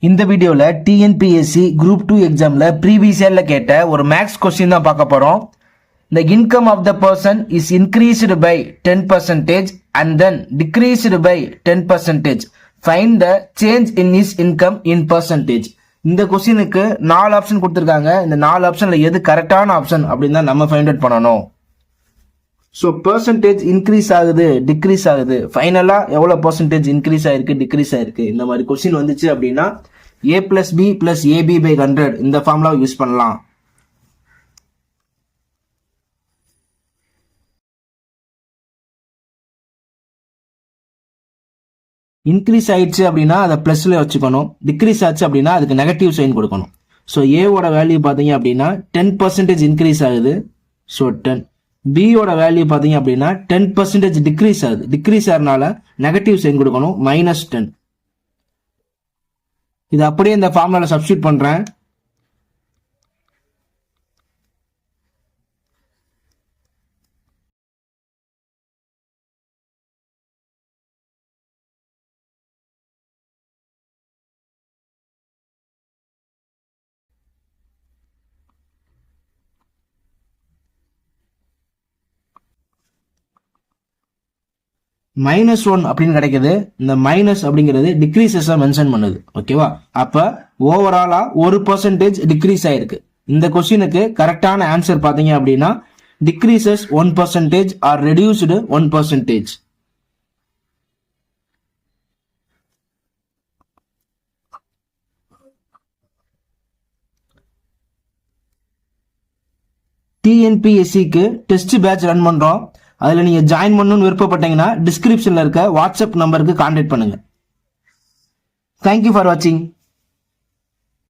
இந்த வீடியோல TNPSC group 2 எக்ஸாம்ல ப்ரீவியஸ் இயர்ல கேட்ட ஒரு மேக்ஸ் கொஸ்டின் தான் பார்க்க போறோம். The income of the person is increased by 10% and then decreased by 10%. Find the change in his income in percentage. இந்த கொஸ்டினுக்கு 4 ஆப்ஷன் கொடுத்திருக்காங்க. இந்த 4 ஆப்ஷன்ல எது கரெக்டான ஆப்ஷன் அப்படின்னு தான் நம்ம ஃபைண்ட் அவுட் பண்ணணும். ஸோ பெர்சன்டேஜ் இன்க்ரீஸ் ஆகுது, டிக்ரீஸ் ஆகுது, ஃபைனலா எவ்வளவு பெர்சன்டேஜ் இன்க்ரீஸ் ஆயிருக்கு, டிக்ரீஸ் ஆயிருக்கு, இந்த மாதிரி கொஸ்டின் வந்துச்சு அப்படின்னா a plus b plus ab by 100 இந்த ஃபார்முலா யூஸ் பண்ணலாம். இன்க்ரீஸ் ஆயிடுச்சு அப்படின்னா அதை பிளஸ்ல வச்சுக்கணும், டிக்ரீஸ் ஆச்சு அப்படின்னா அதுக்கு நெகட்டிவ் சைன் கொடுக்கணும். ஸோ ஏவோட வேல்யூ பார்த்தீங்க அப்படின்னா 10% இன்க்ரீஸ் ஆகுது, ஸோ 10. பியோட வேல்யூ பார்த்தீங்க அப்படின்னா 10% டிக்ரீஸ் ஆகுது, டிக்ரீஸ் ஆகிறதுனால நெகட்டிவ் சைன் கொடுக்கணும், -10. இது அப்படியே இந்த ஃபார்முலால சப்ஸ்டியூட் பண்றேன். -1 அப்படின்னு கிடைக்குது. இந்த மைனஸ் அப்படிங்கிறது டிக்ரீசஸ் மென்ஷன் பண்ணுது. ஓகேவா? அப்ப ஓவராலா 1% டிக்ரீஸ் ஆயிருக்கு. இந்த கொஸ்டினுக்கு கரெக்டான ஆன்சர் பாத்தீங்க அப்படின்னா டிக்ரீசஸ் 1% ஆர் ரெடியூஸ்டு 1%. டிஎன்பிஎஸ்சிக்கு டெஸ்ட் பேட்ச் ரன் பண்றோம். அதுல நீங்க ஜாயின் பண்ணணும்னு விருப்பப்பட்டீங்கன்னா டிஸ்கிரிப்ஷன்ல இருக்க வாட்ஸ்அப் நம்பருக்கு கான்டாக்ட் பண்ணுங்க. தேங்க்யூ ஃபார் வாட்சிங்.